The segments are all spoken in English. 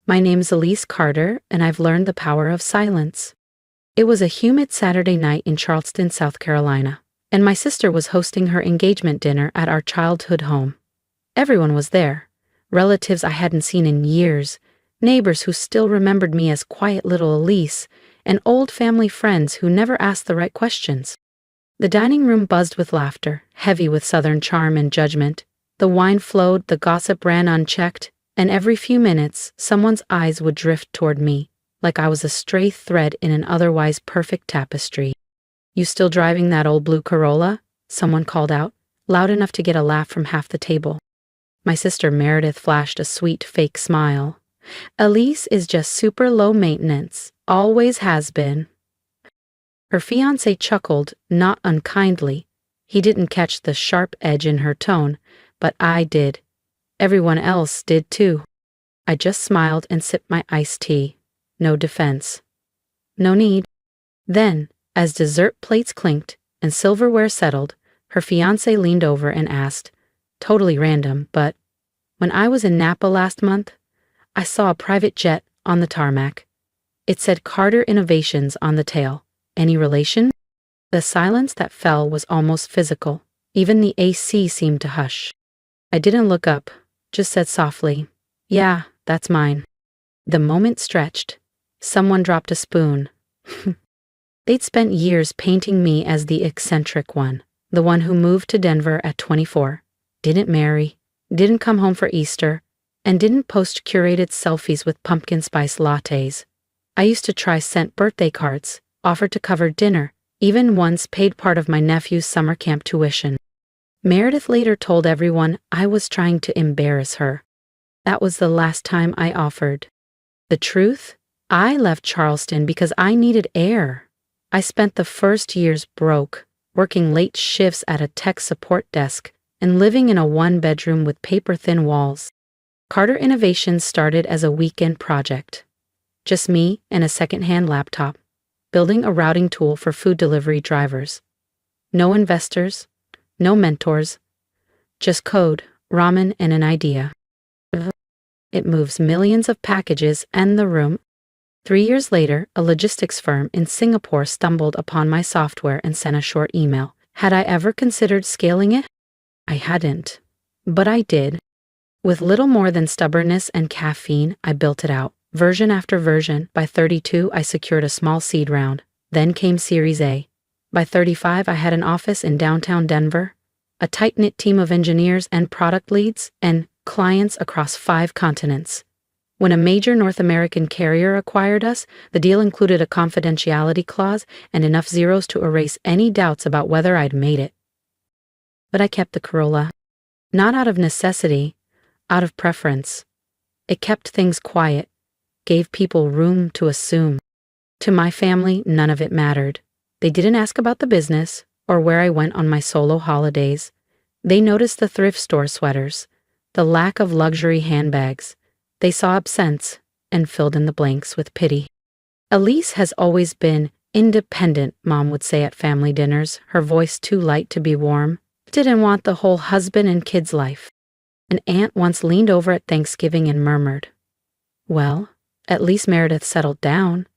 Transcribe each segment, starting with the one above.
My name's Elise Carter, and I've learned the power of silence. It was a humid Saturday night in Charleston, South Carolina, and my sister was hosting her engagement dinner at our childhood home. Everyone was there. Relatives I hadn't seen in years, neighbors who still remembered me as quiet little Elise, and old family friends who never asked the right questions. The dining room buzzed with laughter, heavy with Southern charm and judgment. The wine flowed, the gossip ran unchecked, and every few minutes, someone's eyes would drift toward me, like I was a stray thread in an otherwise perfect tapestry. "You still driving that old blue Corolla?" someone called out, loud enough to get a laugh from half the table. My sister Meredith flashed a sweet fake smile. "Elise is just super low maintenance, always has been." Her fiancé chuckled, not unkindly. He didn't catch the sharp edge in her tone, but I did. Everyone else did too. I just smiled and sipped my iced tea. No defense. No need. Then, as dessert plates clinked and silverware settled, her fiancé leaned over and asked, totally random, but when I was in Napa last month, I saw a private jet on the tarmac. It said Carter Innovations on the tail. Any relation? The silence that fell was almost physical. Even the AC seemed to hush. I didn't look up, just said softly, "Yeah, that's mine." The moment stretched. Someone dropped a spoon. They'd spent years painting me as the eccentric one, the one who moved to Denver at 24, didn't marry, didn't come home for Easter, and didn't post curated selfies with pumpkin spice lattes. I used to try sent birthday cards, offered to cover dinner, even once paid part of my nephew's summer camp tuition. Meredith later told everyone I was trying to embarrass her. That was the last time I offered. The truth? I left Charleston because I needed air. I spent the first years broke, working late shifts at a tech support desk, and living in a one-bedroom with paper-thin walls. Carter Innovations started as a weekend project. Just me and a second-hand laptop, building a routing tool for food delivery drivers. No investors, no mentors, just code, ramen, and an idea. It moves millions of packages and the room. 3 years later, a logistics firm in Singapore stumbled upon my software and sent a short email. Had I ever considered scaling it? I hadn't. But I did. With little more than stubbornness and caffeine, I built it out, version after version. By 32, I secured a small seed round. Then came Series A. By 35, I had an office in downtown Denver, a tight-knit team of engineers and product leads, and clients across 5 continents. When a major North American carrier acquired us, the deal included a confidentiality clause and enough zeros to erase any doubts about whether I'd made it. But I kept the Corolla. Not out of necessity, out of preference. It kept things quiet, gave people room to assume. To my family, none of it mattered. They didn't ask about the business or where I went on my solo holidays. They noticed the thrift store sweaters, the lack of luxury handbags. They saw absence and filled in the blanks with pity. "Elise has always been independent," Mom would say at family dinners, her voice too light to be warm. "Didn't want the whole husband and kids life." An aunt once leaned over at Thanksgiving and murmured, "Well, at least Meredith settled down."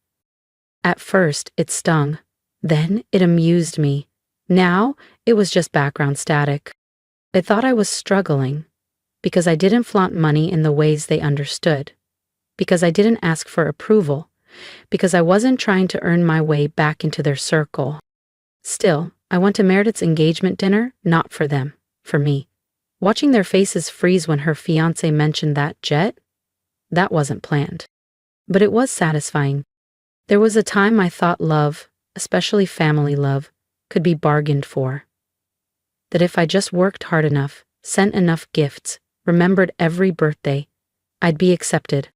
At first, it stung. Then it amused me. Now, it was just background static. They thought I was struggling, because I didn't flaunt money in the ways they understood, because I didn't ask for approval, because I wasn't trying to earn my way back into their circle. Still, I went to Meredith's engagement dinner, not for them, for me. Watching their faces freeze when her fiancé mentioned that jet, that wasn't planned. But it was satisfying. There was a time I thought love, especially family love, could be bargained for. That if I just worked hard enough, sent enough gifts, remembered every birthday, I'd be accepted.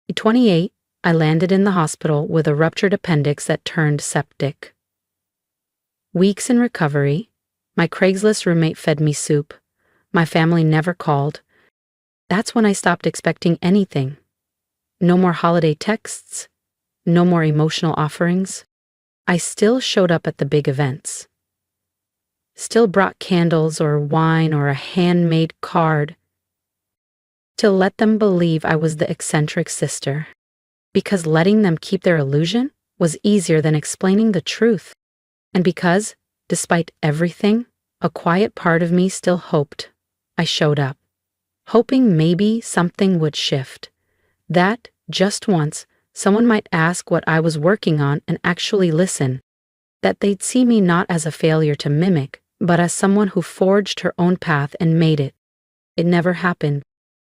At 28, I landed in the hospital with a ruptured appendix that turned septic. Weeks in recovery, my Craigslist roommate fed me soup. My family never called. That's when I stopped expecting anything. No more holiday texts, no more emotional offerings. I still showed up at the big events. Still brought candles or wine or a handmade card. To let them believe I was the eccentric sister. Because letting them keep their illusion was easier than explaining the truth. And because, despite everything, a quiet part of me still hoped, I showed up. Hoping maybe something would shift. That, just once, someone might ask what I was working on and actually listen. That they'd see me not as a failure to mimic, but as someone who forged her own path and made it. It never happened.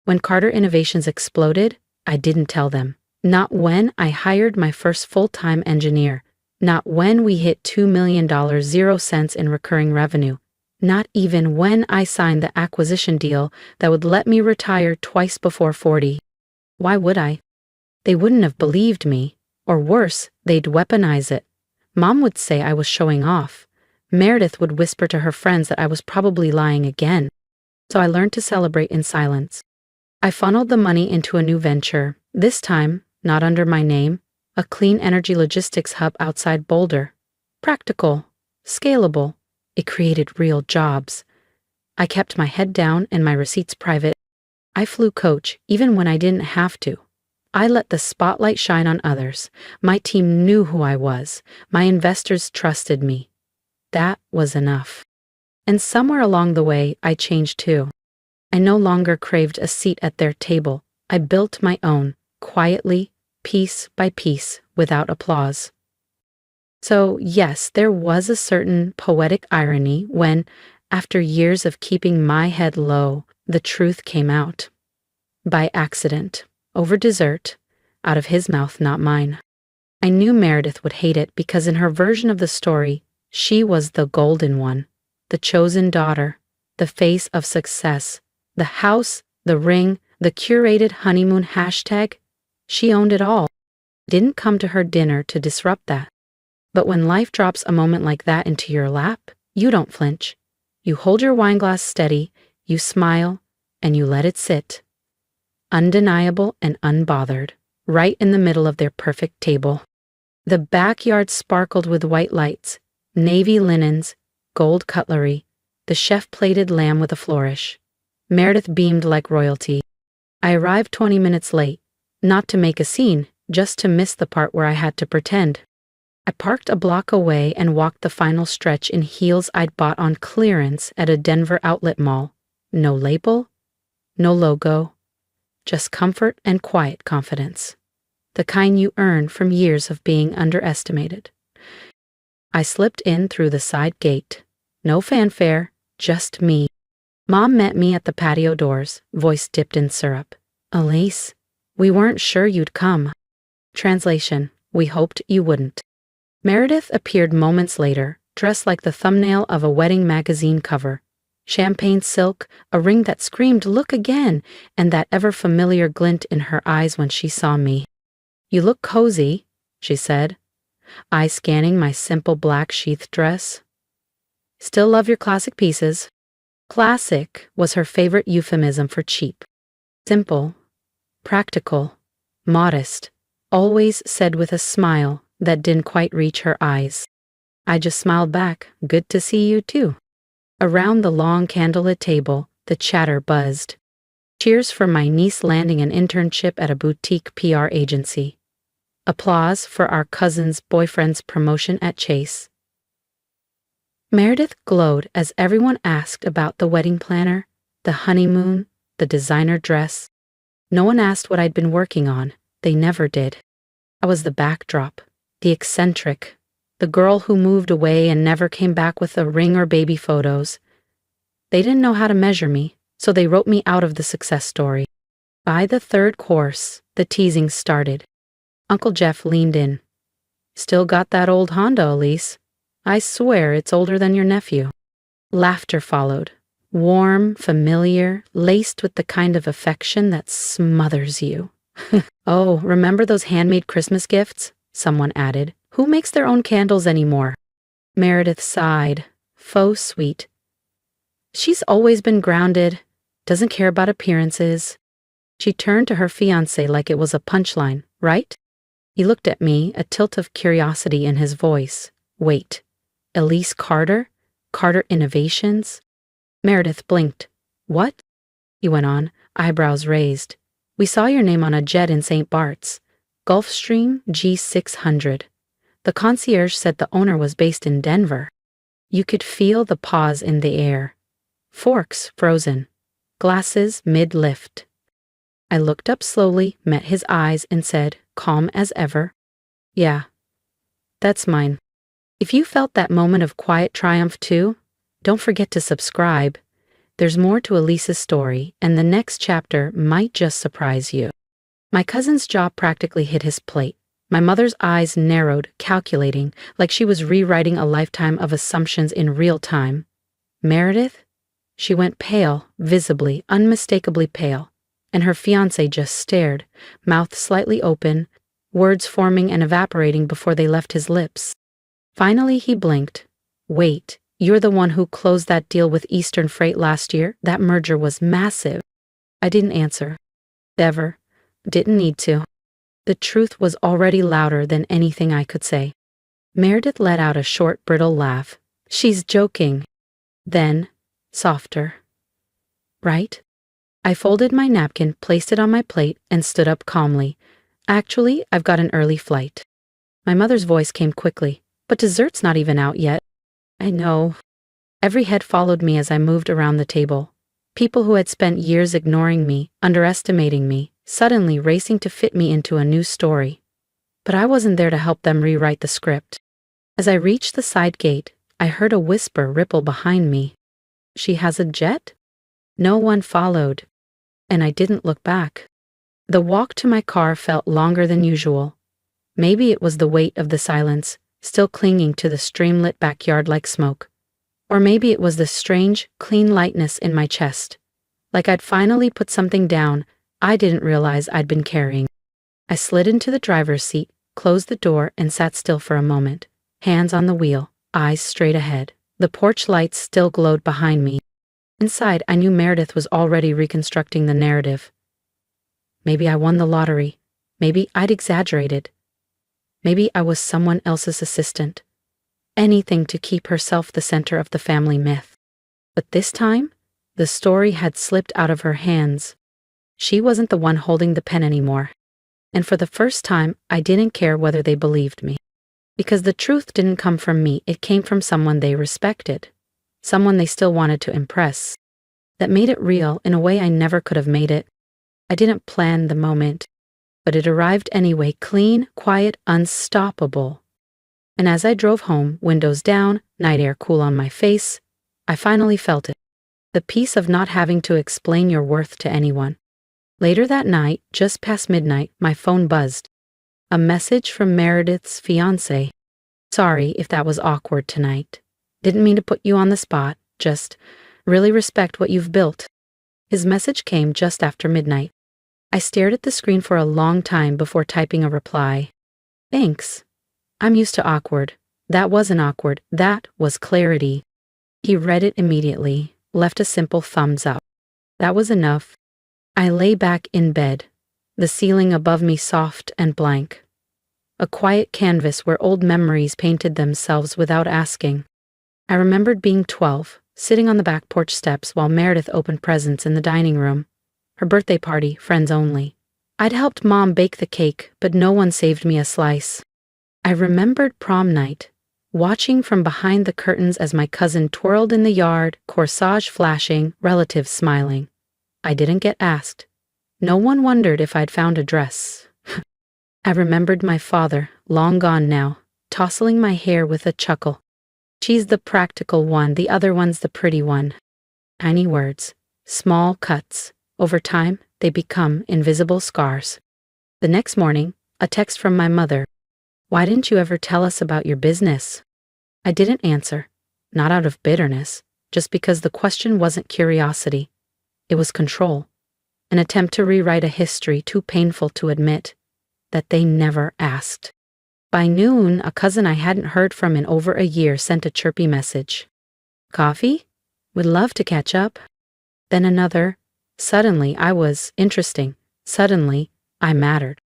When Carter Innovations exploded, I didn't tell them. Not when I hired my first full-time engineer. Not when we hit $2 million 0 cents in recurring revenue. Not even when I signed the acquisition deal that would let me retire twice before 40. Why would I? They wouldn't have believed me. Or worse, they'd weaponize it. Mom would say I was showing off. Meredith would whisper to her friends that I was probably lying again. So I learned to celebrate in silence. I funneled the money into a new venture, this time, not under my name, a clean energy logistics hub outside Boulder. Practical, scalable, it created real jobs. I kept my head down and my receipts private. I flew coach even when I didn't have to. I let the spotlight shine on others. My team knew who I was. My investors trusted me. That was enough. And somewhere along the way, I changed too. I no longer craved a seat at their table. I built my own, quietly, piece by piece, without applause. So yes, there was a certain poetic irony when, after years of keeping my head low, the truth came out. By accident, over dessert, out of his mouth, not mine. I knew Meredith would hate it because in her version of the story, she was the golden one, the chosen daughter, the face of success, the house, the ring, the curated honeymoon hashtag. She owned it all. Didn't come to her dinner to disrupt that. But when life drops a moment like that into your lap, you don't flinch. You hold your wine glass steady, you smile, and you let it sit. Undeniable and unbothered, right in the middle of their perfect table. The backyard sparkled with white lights, navy linens, gold cutlery, the chef plated lamb with a flourish. Meredith beamed like royalty. I arrived 20 minutes late, not to make a scene, just to miss the part where I had to pretend. I parked a block away and walked the final stretch in heels I'd bought on clearance at a Denver outlet mall. No label, no logo, just comfort and quiet confidence. The kind you earn from years of being underestimated. I slipped in through the side gate. No fanfare, just me. Mom met me at the patio doors, voice dipped in syrup. Elise, we weren't sure you'd come. Translation, we hoped you wouldn't. Meredith appeared moments later, dressed like the thumbnail of a wedding magazine cover. Champagne silk, a ring that screamed, "Look again," and that ever-familiar glint in her eyes when she saw me. You look cozy, she said, eyes scanning my simple black sheath dress. Still love your classic pieces. Classic was her favorite euphemism for cheap. Simple, practical, modest, always said with a smile that didn't quite reach her eyes. I just smiled back, good to see you too. Around the long candlelit table, the chatter buzzed. Cheers for my niece landing an internship at a boutique PR agency. Applause for our cousin's boyfriend's promotion at Chase. Meredith glowed as everyone asked about the wedding planner, the honeymoon, the designer dress. No one asked what I'd been working on. They never did. I was the backdrop, the eccentric, the girl who moved away and never came back with a ring or baby photos. They didn't know how to measure me, so they wrote me out of the success story. By the third course, the teasing started. Uncle Jeff leaned in. Still got that old Honda, Elise. I swear it's older than your nephew. Laughter followed. Warm, familiar, laced with the kind of affection that smothers you. Oh, remember those handmade Christmas gifts? Someone added. Who makes their own candles anymore? Meredith sighed. Faux sweet. She's always been grounded, doesn't care about appearances. She turned to her fiancé like it was a punchline, right? He looked at me, a tilt of curiosity in his voice. Wait, Elise Carter? Carter Innovations? Meredith blinked. What? He went on. eyebrows raised. "We saw your name on a jet in St. Bart's. Gulfstream G600. The concierge said the owner was based in Denver." You could feel the pause in the air. Forks frozen. Glasses mid-lift. I looked up slowly, met his eyes, and said, calm as ever, "Yeah, that's mine." If you felt that moment of quiet triumph too, don't forget to subscribe. There's more to Elise's story, and the next chapter might just surprise you. My cousin's jaw practically hit his plate. My mother's eyes narrowed, calculating, like she was rewriting a lifetime of assumptions in real time. Meredith? She went pale, visibly, unmistakably pale, and her fiancé just stared, mouth slightly open, words forming and evaporating before they left his lips. Finally he blinked. "Wait, you're the one who closed that deal with Eastern Freight last year? That merger was massive." I didn't answer. Ever. Didn't need to. The truth was already louder than anything I could say. Meredith let out a short, brittle laugh. "She's joking." Then, softer. "Right?" I folded my napkin, placed it on my plate, and stood up calmly. "Actually, I've got an early flight." My mother's voice came quickly. "But dessert's not even out yet." "I know." Every head followed me as I moved around the table. People who had spent years ignoring me, underestimating me, suddenly racing to fit me into a new story. But I wasn't there to help them rewrite the script. As I reached the side gate, I heard a whisper ripple behind me. "She has a jet?" No one followed, and I didn't look back. The walk to my car felt longer than usual. Maybe it was the weight of the silence, still clinging to the streamlit backyard like smoke. Or maybe it was the strange, clean lightness in my chest. Like I'd finally put something down I didn't realize I'd been carrying. I slid into the driver's seat, closed the door, and sat still for a moment. Hands on the wheel, eyes straight ahead. The porch lights still glowed behind me. Inside, I knew Meredith was already reconstructing the narrative. Maybe I won the lottery. Maybe I'd exaggerated. Maybe I was someone else's assistant. Anything to keep herself the center of the family myth. But this time, the story had slipped out of her hands. She wasn't the one holding the pen anymore. And for the first time, I didn't care whether they believed me. Because the truth didn't come from me, it came from someone they respected. Someone they still wanted to impress. That made it real in a way I never could have made it. I didn't plan the moment. But it arrived anyway, clean, quiet, unstoppable. And as I drove home, windows down, night air cool on my face, I finally felt it. The peace of not having to explain your worth to anyone. Later that night, just past midnight, my phone buzzed. A message from Meredith's fiancé. "Sorry if that was awkward tonight. Didn't mean to put you on the spot, just really respect what you've built." His message came just after midnight. I stared at the screen for a long time before typing a reply. "Thanks. I'm used to awkward." That wasn't awkward, that was clarity. He read it immediately, left a simple thumbs up. That was enough. I lay back in bed, the ceiling above me soft and blank. A quiet canvas where old memories painted themselves without asking. I remembered being 12, sitting on the back porch steps while Meredith opened presents in the dining room. Her birthday party, friends only. I'd helped Mom bake the cake, but no one saved me a slice. I remembered prom night, watching from behind the curtains as my cousin twirled in the yard, corsage flashing, relatives smiling. I didn't get asked. No one wondered if I'd found a dress. I remembered my father, long gone now, tousling my hair with a chuckle. "She's the practical one, the other one's the pretty one." Tiny words, small cuts. Over time, they become invisible scars. The next morning, a text from my mother. "Why didn't you ever tell us about your business?" I didn't answer, not out of bitterness, just because the question wasn't curiosity. It was control, an attempt to rewrite a history too painful to admit, that they never asked. By noon, a cousin I hadn't heard from in over a year sent a chirpy message. "Coffee? Would love to catch up." Then another. Suddenly, I was interesting. Suddenly, I mattered.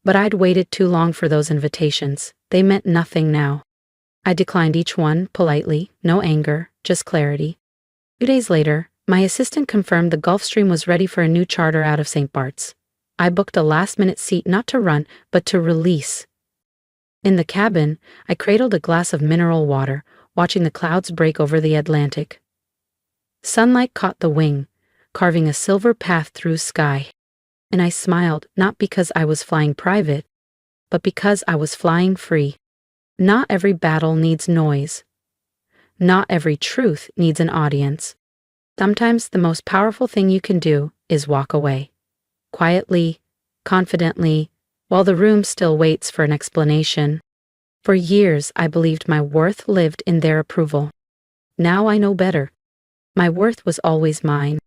But I'd waited too long for those invitations. They meant nothing now. I declined each one, politely, no anger, just clarity. 2 days later, My assistant confirmed the Gulfstream was ready for a new charter out of St. Bart's. I booked a last-minute seat not to run, but to release. In the cabin, I cradled a glass of mineral water, watching the clouds break over the Atlantic. Sunlight caught the wing, carving a silver path through sky. And I smiled, not because I was flying private, but because I was flying free. Not every battle needs noise. Not every truth needs an audience. Sometimes the most powerful thing you can do is walk away. Quietly, confidently, while the room still waits for an explanation. For years, I believed my worth lived in their approval. Now I know better. My worth was always mine.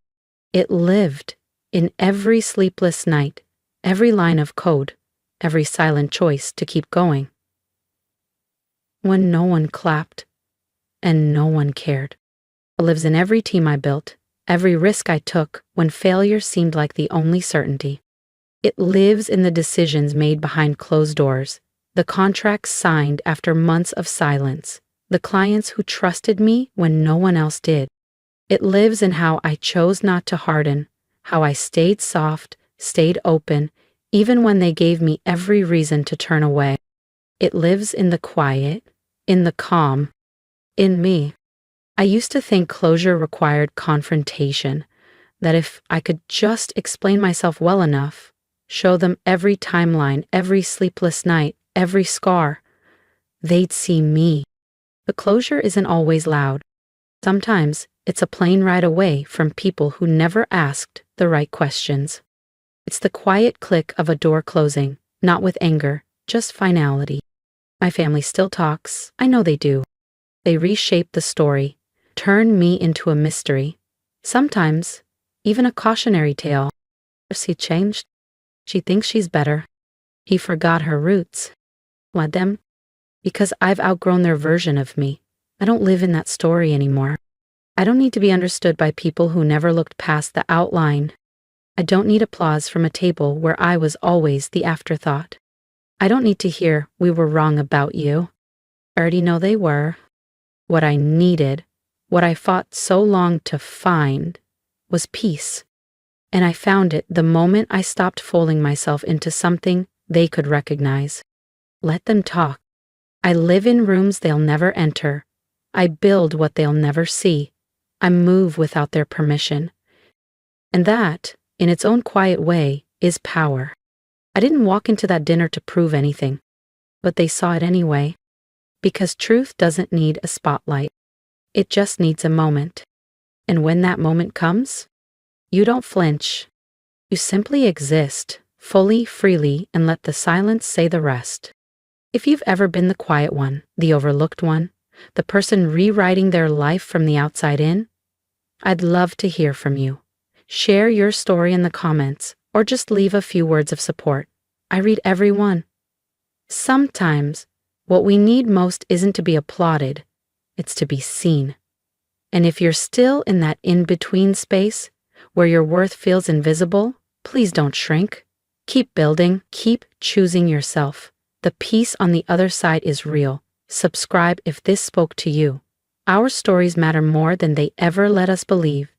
It lived in every sleepless night, every line of code, every silent choice to keep going. When no one clapped and no one cared. It lives in every team I built, every risk I took when failure seemed like the only certainty. It lives in the decisions made behind closed doors, the contracts signed after months of silence, the clients who trusted me when no one else did. It lives in how I chose not to harden, how I stayed soft, stayed open, even when they gave me every reason to turn away. It lives in the quiet, in the calm, in me. I used to think closure required confrontation, that if I could just explain myself well enough, show them every timeline, every sleepless night, every scar, they'd see me. But closure isn't always loud. Sometimes it's a plane ride away from people who never asked the right questions. It's the quiet click of a door closing, not with anger, just finality. My family still talks, I know they do. They reshape the story, turn me into a mystery. Sometimes, even a cautionary tale. She changed. She thinks she's better. He forgot her roots. Let them? Because I've outgrown their version of me. I don't live in that story anymore. I don't need to be understood by people who never looked past the outline. I don't need applause from a table where I was always the afterthought. I don't need to hear we were wrong about you. I already know they were. What I needed, what I fought so long to find, was peace. And I found it the moment I stopped folding myself into something they could recognize. Let them talk. I live in rooms they'll never enter. I build what they'll never see. I move without their permission. And that, in its own quiet way, is power. I didn't walk into that dinner to prove anything, but they saw it anyway. Because truth doesn't need a spotlight. It just needs a moment. And when that moment comes, you don't flinch. You simply exist, fully, freely, and let the silence say the rest. If you've ever been the quiet one, the overlooked one, the person rewriting their life from the outside in, I'd love to hear from you. Share your story in the comments, or just leave a few words of support. I read every one. Sometimes, what we need most isn't to be applauded, it's to be seen. And if you're still in that in-between space, where your worth feels invisible, please don't shrink. Keep building, keep choosing yourself. The peace on the other side is real. Subscribe if this spoke to you. Our stories matter more than they ever let us believe.